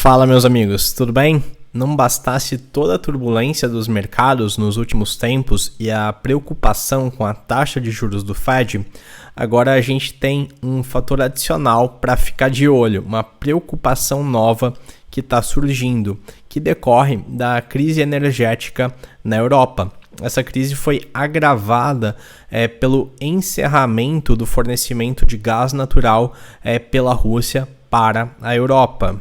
Fala, meus amigos, tudo bem? Não bastasse toda a turbulência dos mercados nos últimos tempos e a preocupação com a taxa de juros do Fed, agora a gente tem um fator adicional para ficar de olho, uma preocupação nova que está surgindo, que decorre da crise energética na Europa. Essa crise foi agravada pelo encerramento do fornecimento de gás natural pela Rússia para a Europa.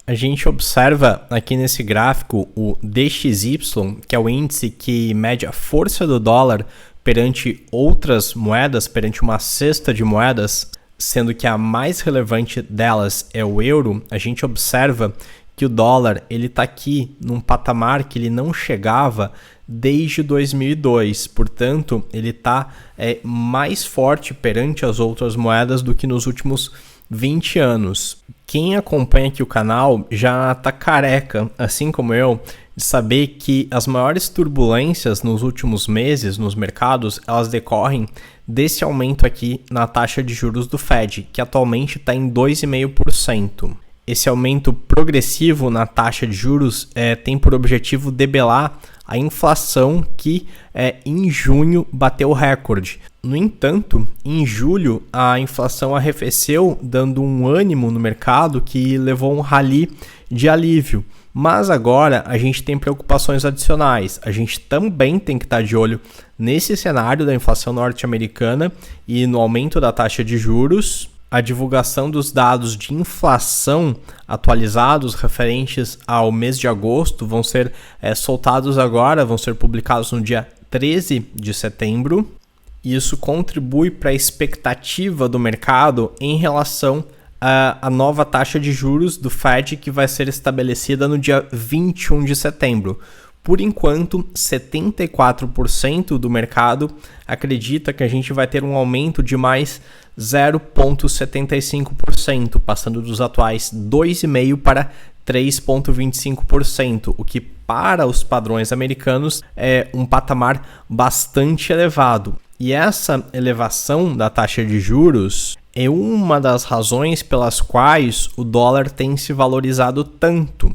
A gente observa aqui nesse gráfico o DXY, que é o índice que mede a força do dólar perante outras moedas, perante uma cesta de moedas, sendo que a mais relevante delas é o euro. A gente observa que o dólar está aqui num patamar que ele não chegava desde 2002, portanto ele está mais forte perante as outras moedas do que nos últimos 20 anos. Quem acompanha aqui o canal já está careca, assim como eu, de saber que as maiores turbulências nos últimos meses nos mercados, elas decorrem desse aumento aqui na taxa de juros do Fed, que atualmente está em 2,5%. Esse aumento progressivo na taxa de juros tem por objetivo debelar a inflação que em junho bateu recorde. No entanto, em julho a inflação arrefeceu, dando um ânimo no mercado que levou um rally de alívio. Mas agora a gente tem preocupações adicionais. A gente também tem que estar de olho nesse cenário da inflação norte-americana e no aumento da taxa de juros. A divulgação dos dados de inflação atualizados referentes ao mês de agosto vão ser soltados agora, vão ser publicados no dia 13 de setembro. Isso contribui para a expectativa do mercado em relação à nova taxa de juros do Fed, que vai ser estabelecida no dia 21 de setembro. Por enquanto, 74% do mercado acredita que a gente vai ter um aumento de mais 0,75%, passando dos atuais 2,5% para 3,25%, o que para os padrões americanos é um patamar bastante elevado. E essa elevação da taxa de juros é uma das razões pelas quais o dólar tem se valorizado tanto.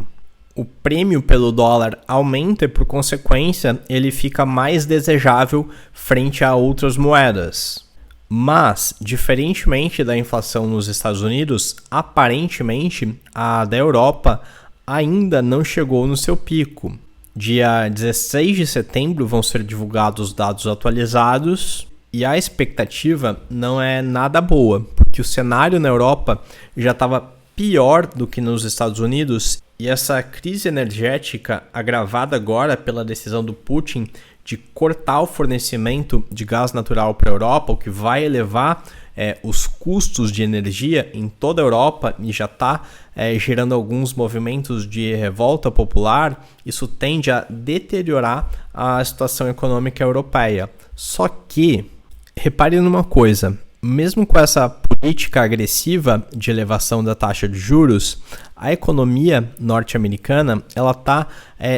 O prêmio pelo dólar aumenta e, por consequência, ele fica mais desejável frente a outras moedas. Mas, diferentemente da inflação nos Estados Unidos, aparentemente a da Europa ainda não chegou no seu pico. Dia 16 de setembro vão ser divulgados os dados atualizados e a expectativa não é nada boa, porque o cenário na Europa já estava pior do que nos Estados Unidos e essa crise energética agravada agora pela decisão do Putin de cortar o fornecimento de gás natural para a Europa, o que vai elevar os custos de energia em toda a Europa e já está gerando alguns movimentos de revolta popular. Isso tende a deteriorar a situação econômica europeia. Só que, repare numa coisa, mesmo com essa política agressiva de elevação da taxa de juros, a economia norte-americana está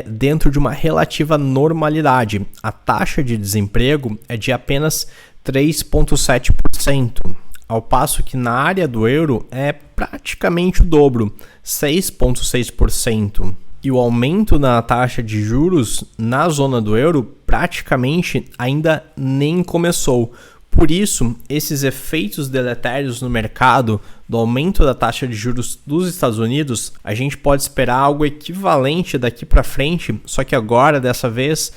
dentro de uma relativa normalidade. A taxa de desemprego é de apenas 3,7%, ao passo que na área do euro é praticamente o dobro, 6,6%. E o aumento na taxa de juros na zona do euro praticamente ainda nem começou. Por isso, esses efeitos deletérios no mercado do aumento da taxa de juros dos Estados Unidos, a gente pode esperar algo equivalente daqui para frente, só que agora, dessa vez,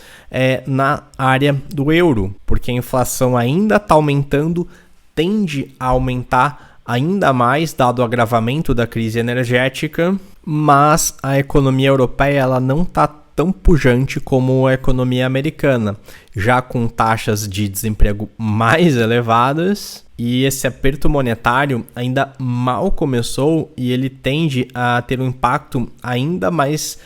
na área do euro, porque a inflação ainda está aumentando, tende a aumentar ainda mais, dado o agravamento da crise energética, mas a economia europeia ela não está tão pujante como a economia americana, já com taxas de desemprego mais elevadas, e esse aperto monetário ainda mal começou e ele tende a ter um impacto ainda mais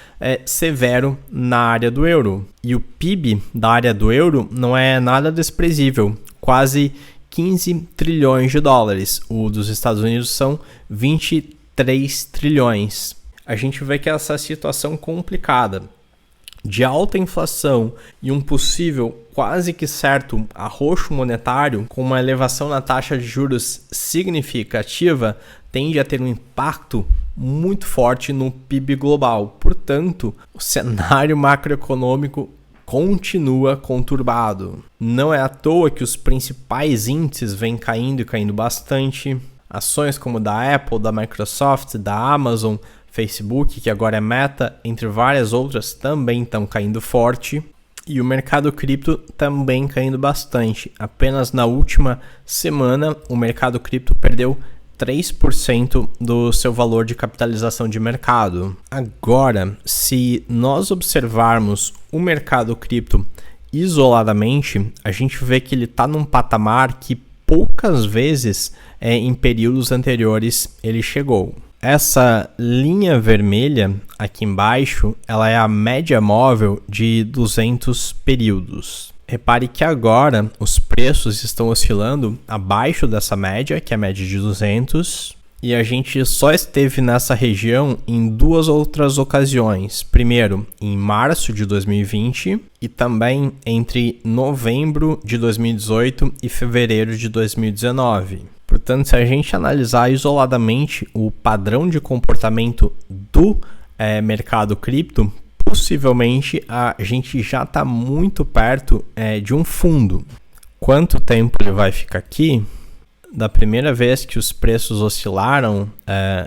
severo na área do euro. E o PIB da área do euro não é nada desprezível, quase 15 trilhões de dólares. O dos Estados Unidos são 23 trilhões. A gente vê que essa situação complicada. de alta inflação e um possível quase que certo arroxo monetário, com uma elevação na taxa de juros significativa, tende a ter um impacto muito forte no PIB global. Portanto, o cenário macroeconômico continua conturbado. Não é à toa que os principais índices vêm caindo e caindo bastante. Ações como da Apple, da Microsoft, da Amazon, Facebook, que agora é Meta, entre várias outras, também estão caindo forte. E o mercado cripto também caindo bastante. Apenas na última semana, o mercado cripto perdeu 3% do seu valor de capitalização de mercado. Agora, se nós observarmos o mercado cripto isoladamente, a gente vê que ele está num patamar que poucas vezes em períodos anteriores ele chegou. Essa linha vermelha aqui embaixo, ela é a média móvel de 200 períodos. Repare que agora os preços estão oscilando abaixo dessa média, que é a média de 200, e a gente só esteve nessa região em duas outras ocasiões. Primeiro, em março de 2020 e também entre novembro de 2018 e fevereiro de 2019. Portanto, se a gente analisar isoladamente o padrão de comportamento do mercado cripto, possivelmente a gente já está muito perto de um fundo. Quanto tempo ele vai ficar aqui? Da primeira vez que os preços oscilaram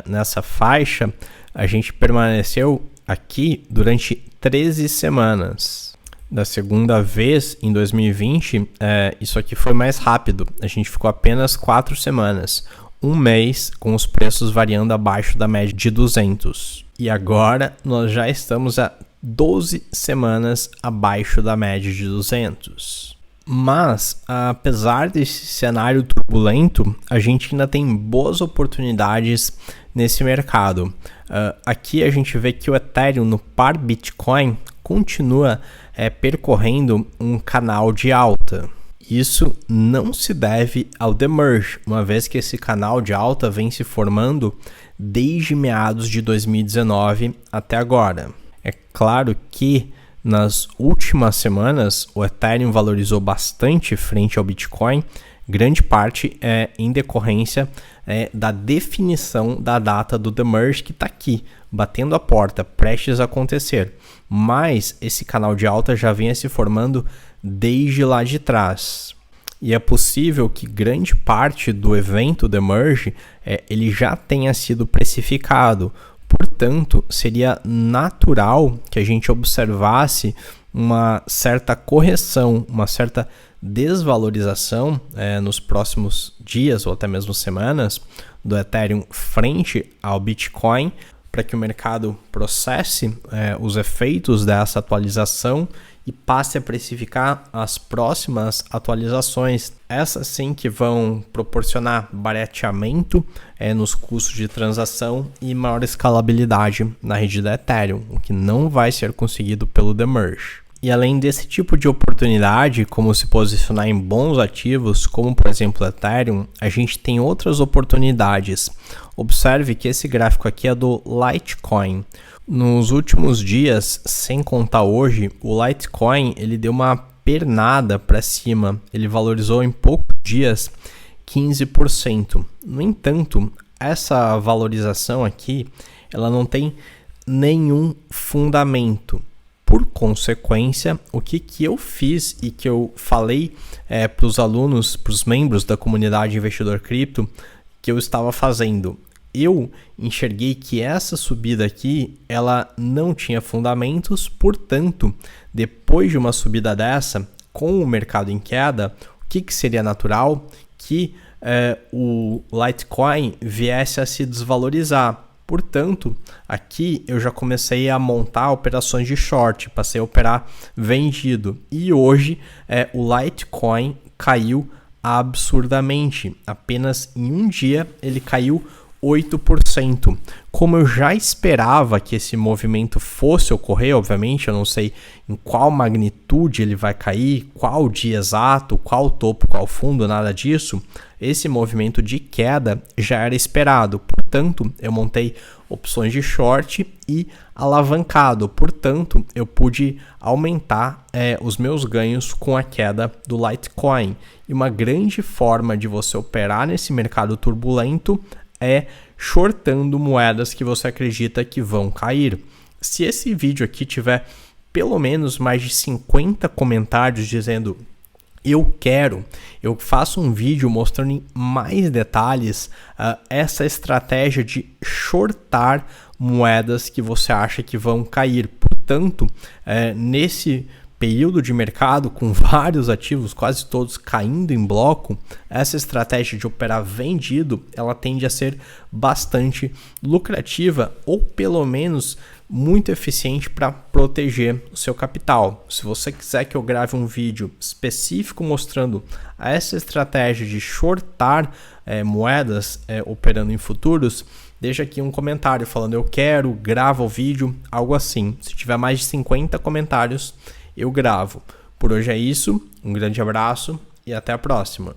nessa faixa, a gente permaneceu aqui durante 13 semanas. Da segunda vez, em 2020, isso aqui foi mais rápido. A gente ficou apenas 4 semanas. Um mês com os preços variando abaixo da média de 200. E agora nós já estamos a 12 semanas abaixo da média de 200. Mas, apesar desse cenário turbulento, a gente ainda tem boas oportunidades nesse mercado. Aqui a gente vê que o Ethereum no par Bitcoin continua percorrendo um canal de alta. Isso não se deve ao The Merge, uma vez que esse canal de alta vem se formando desde meados de 2019 até agora. É claro que nas últimas semanas o Ethereum valorizou bastante frente ao Bitcoin, grande parte em decorrência da definição da data do The Merge, que está aqui, batendo a porta, prestes a acontecer. Mas esse canal de alta já vinha se formando desde lá de trás. E é possível que grande parte do evento The Merge ele já tenha sido precificado. Portanto, seria natural que a gente observasse uma certa correção, uma certa desvalorização nos próximos dias ou até mesmo semanas do Ethereum frente ao Bitcoin, para que o mercado processe os efeitos dessa atualização e passe a precificar as próximas atualizações. Essas sim que vão proporcionar barateamento nos custos de transação e maior escalabilidade na rede da Ethereum, o que não vai ser conseguido pelo The Merge. E além desse tipo de oportunidade, como se posicionar em bons ativos, como por exemplo o Ethereum, a gente tem outras oportunidades. Observe que esse gráfico aqui é do Litecoin. Nos últimos dias, sem contar hoje, o Litecoin ele deu uma pernada para cima. Ele valorizou em poucos dias 15%. No entanto, essa valorização aqui ela não tem nenhum fundamento. Por consequência, o que eu fiz e que eu falei para os alunos, para os membros da comunidade Investidor Cripto, que eu estava fazendo? Eu enxerguei que essa subida aqui, ela não tinha fundamentos, portanto, depois de uma subida dessa, com o mercado em queda, o que seria natural? Que o Litecoin viesse a se desvalorizar. Portanto, aqui eu já comecei a montar operações de short, passei a operar vendido. E hoje o Litecoin caiu absurdamente. Apenas em um dia ele caiu 8%. Como eu já esperava que esse movimento fosse ocorrer, obviamente, eu não sei em qual magnitude ele vai cair, qual dia exato, qual topo, qual fundo, nada disso, esse movimento de queda já era esperado. Portanto, eu montei opções de short e alavancado. Portanto, eu pude aumentar os meus ganhos com a queda do Litecoin. E uma grande forma de você operar nesse mercado turbulento é shortando moedas que você acredita que vão cair. Se esse vídeo aqui tiver pelo menos mais de 50 comentários dizendo eu faço um vídeo mostrando em mais detalhes essa estratégia de shortar moedas que você acha que vão cair. Portanto, nesse período de mercado com vários ativos, quase todos caindo em bloco, essa estratégia de operar vendido, ela tende a ser bastante lucrativa ou pelo menos muito eficiente para proteger o seu capital. Se você quiser que eu grave um vídeo específico mostrando essa estratégia de shortar moedas operando em futuros, deixa aqui um comentário falando eu quero, grava o vídeo, algo assim. Se tiver mais de 50 comentários, eu gravo. Por hoje é isso, um grande abraço e até a próxima.